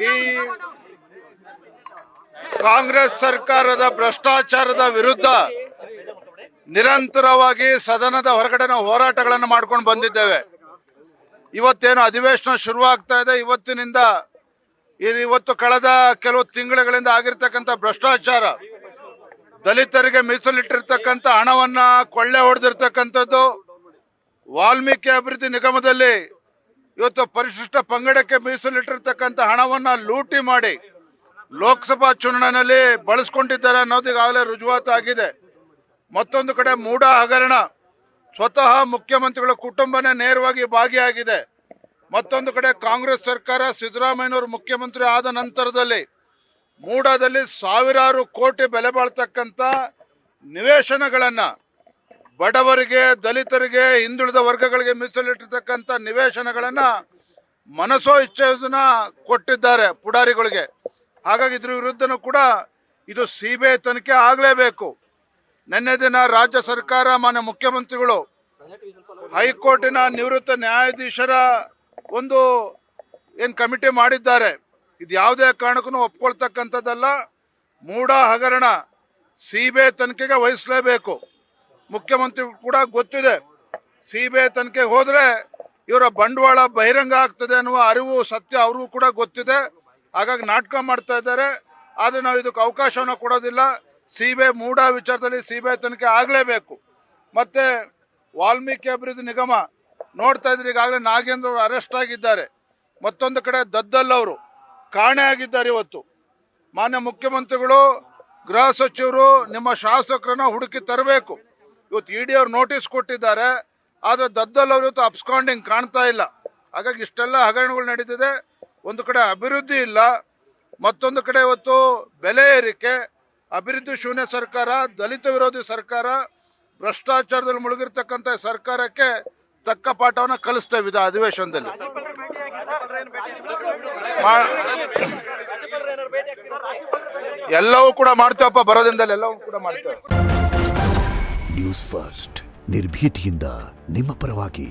ಈ ಕಾಂಗ್ರೆಸ್ ಸರ್ಕಾರದ ಭ್ರಷ್ಟಾಚಾರದ ವಿರುದ್ಧ ನಿರಂತರವಾಗಿ ಸದನದ ಹೊರಗಡೆ ನಾವು ಹೋರಾಟಗಳನ್ನು ಮಾಡ್ಕೊಂಡು ಬಂದಿದ್ದೇವೆ. ಇವತ್ತೇನು ಅಧಿವೇಶನ ಶುರುವಾಗ್ತಾ ಇದೆ, ಇವತ್ತಿನಿಂದ ಇವತ್ತು ಕಳೆದ ಕೆಲವು ತಿಂಗಳುಗಳಿಂದ ಆಗಿರ್ತಕ್ಕಂಥ ಭ್ರಷ್ಟಾಚಾರ, ದಲಿತರಿಗೆ ಮೀಸಲಿಟ್ಟಿರ್ತಕ್ಕಂಥ ಹಣವನ್ನ ಕೊಳ್ಳೆ ಹೊಡೆದಿರ್ತಕ್ಕಂಥದ್ದು, ವಾಲ್ಮೀಕಿ ಅಭಿವೃದ್ಧಿ ನಿಗಮದಲ್ಲಿ ಇವತ್ತು ಪರಿಶಿಷ್ಟ ಪಂಗಡಕ್ಕೆ ಮೀಸಲಿಟ್ಟಿರ್ತಕ್ಕಂಥ ಹಣವನ್ನ ಲೂಟಿ ಮಾಡಿ ಲೋಕಸಭಾ ಚುನಾವಣೆಯಲ್ಲಿ ಬಳಸ್ಕೊಂಡಿದ್ದಾರೆ ಅನ್ನೋದು ಈಗಾಗಲೇ ರುಜುವಾತು ಆಗಿದೆ. ಮತ್ತೊಂದು ಕಡೆ ಮೂಡ ಹಗರಣ, ಸ್ವತಃ ಮುಖ್ಯಮಂತ್ರಿಗಳ ಕುಟುಂಬನೇ ನೇರವಾಗಿ ಭಾಗಿಯಾಗಿದೆ. ಮತ್ತೊಂದು ಕಡೆ ಕಾಂಗ್ರೆಸ್ ಸರ್ಕಾರ ಸಿದ್ದರಾಮಯ್ಯನವರು ಮುಖ್ಯಮಂತ್ರಿ ಆದ ನಂತರದಲ್ಲಿ ಮೂಡಾದಲ್ಲಿ ಸಾವಿರಾರು ಕೋಟಿ ಬೆಲೆ ಬಾಳ್ತಕ್ಕಂಥ ನಿವೇಶನಗಳನ್ನ ಬಡವರಿಗೆ, ದಲಿತರಿಗೆ, ಹಿಂದುಳಿದ ವರ್ಗಗಳಿಗೆ ಮೀಸಲಿಟ್ಟಿರ್ತಕ್ಕಂಥ ನಿವೇಶನಗಳನ್ನ ಮನಸೋ ಇಚ್ಛೆಯನ್ನ ಕೊಟ್ಟಿದ್ದಾರೆ ಪುಡಾರಿಗಳಿಗೆ. ಹಾಗಾಗಿ ಇದ್ರ ವಿರುದ್ಧನೂ ಕೂಡ ಇದು ಸಿಬಿಐ ತನಿಖೆ ಆಗಲೇಬೇಕು. ನಿನ್ನೆ ದಿನ ರಾಜ್ಯ ಸರ್ಕಾರ ಮಾನ್ಯ ಮುಖ್ಯಮಂತ್ರಿಗಳು ಹೈಕೋರ್ಟಿನ ನಿವೃತ್ತ ನ್ಯಾಯಾಧೀಶರ ಒಂದು ಕಮಿಟಿ ಮಾಡಿದ್ದಾರೆ. ಇದು ಯಾವುದೇ ಕಾರಣಕ್ಕೂ ಒಪ್ಕೊಳ್ತಕ್ಕಂಥದ್ದಲ್ಲ. ಮೂಡ ಹಗರಣ ಸಿಬಿಐ ತನಿಖೆಗೆ ವಹಿಸಲೇಬೇಕು. ಮುಖ್ಯಮಂತ್ರಿ ಕೂಡ ಗೊತ್ತಿದೆ, ಸಿಬಿಐ ತನಿಖೆಗೆ ಹೋದ್ರೆ ಇವರ ಬಂಡವಾಳ ಬಹಿರಂಗ ಆಗ್ತದೆ ಅನ್ನುವ ಅರಿವು, ಸತ್ಯ ಅವ್ರಿಗೂ ಕೂಡ ಗೊತ್ತಿದೆ. ಹಾಗಾಗಿ ನಾಟಕ ಮಾಡ್ತಾ ಇದ್ದಾರೆ. ಆದ್ರೆ ನಾವು ಇದಕ್ಕೆ ಅವಕಾಶವನ್ನು ಕೊಡೋದಿಲ್ಲ. ಸಿಬಿಐ ಮೂಡ ವಿಚಾರದಲ್ಲಿ ಸಿಬಿಐ ತನಿಖೆ ಆಗಲೇಬೇಕು. ಮತ್ತೆ ವಾಲ್ಮೀಕಿ ಅಭಿವೃದ್ಧಿ ನಿಗಮ ನೋಡ್ತಾ ಇದ್ರೆ ಈಗಾಗಲೇ ನಾಗೇಂದ್ರ ಅವರು ಅರೆಸ್ಟ್ ಆಗಿದ್ದಾರೆ. ಮತ್ತೊಂದು ಕಡೆ ದದ್ದಲ್ ಅವರು ಕಾಣೆ ಆಗಿದ್ದಾರೆ. ಇವತ್ತು ಮಾನ್ಯ ಮುಖ್ಯಮಂತ್ರಿಗಳು, ಗೃಹ ಸಚಿವರು ನಿಮ್ಮ ಶಾಸಕರನ್ನ ಹುಡುಕಿ ತರಬೇಕು. ಇವತ್ತು ಇಡಿ ಅವರು ನೋಟಿಸ್ ಕೊಟ್ಟಿದ್ದಾರೆ, ಆದ್ರೆ ದದ್ದಲ್ ಅವರು ಇವತ್ತು ಅಬ್ಸ್ಕಾಂಡಿಂಗ್ ಕಾಣ್ತಾ ಇಲ್ಲ. ಹಾಗಾಗಿ ಇಷ್ಟೆಲ್ಲ ಹಗರಣಗಳು ನಡೀತಿದೆ. ಒಂದು ಕಡೆ ಅಭಿವೃದ್ಧಿ ಇಲ್ಲ, ಮತ್ತೊಂದು ಕಡೆ ಇವತ್ತು ಬೆಲೆ ಏರಿಕೆ, ಅಭಿವೃದ್ಧಿ ಶೂನ್ಯ ಸರ್ಕಾರ, ದಲಿತ ವಿರೋಧಿ ಸರ್ಕಾರ, ಭ್ರಷ್ಟಾಚಾರದಲ್ಲಿ ಮುಳುಗಿರ್ತಕ್ಕಂಥ ಸರ್ಕಾರಕ್ಕೆ ತಕ್ಕ ಪಾಠವನ್ನು ಕಲಿಸ್ತೇವೆ ಇದು ಅಧಿವೇಶನದಲ್ಲಿ. ಎಲ್ಲವೂ ಕೂಡ ಮಾಡ್ತೇವಪ್ಪ, ಬರೋದ್ರಿಂದಲೇ ಎಲ್ಲವೂ ಕೂಡ ಮಾಡ್ತೇವೆ. ನ್ಯೂಸ್ ಫಸ್ಟ್, ನಿರ್ಭೀತಿಯಿಂದ ನಿಮ್ಮ ಪರವಾಗಿ.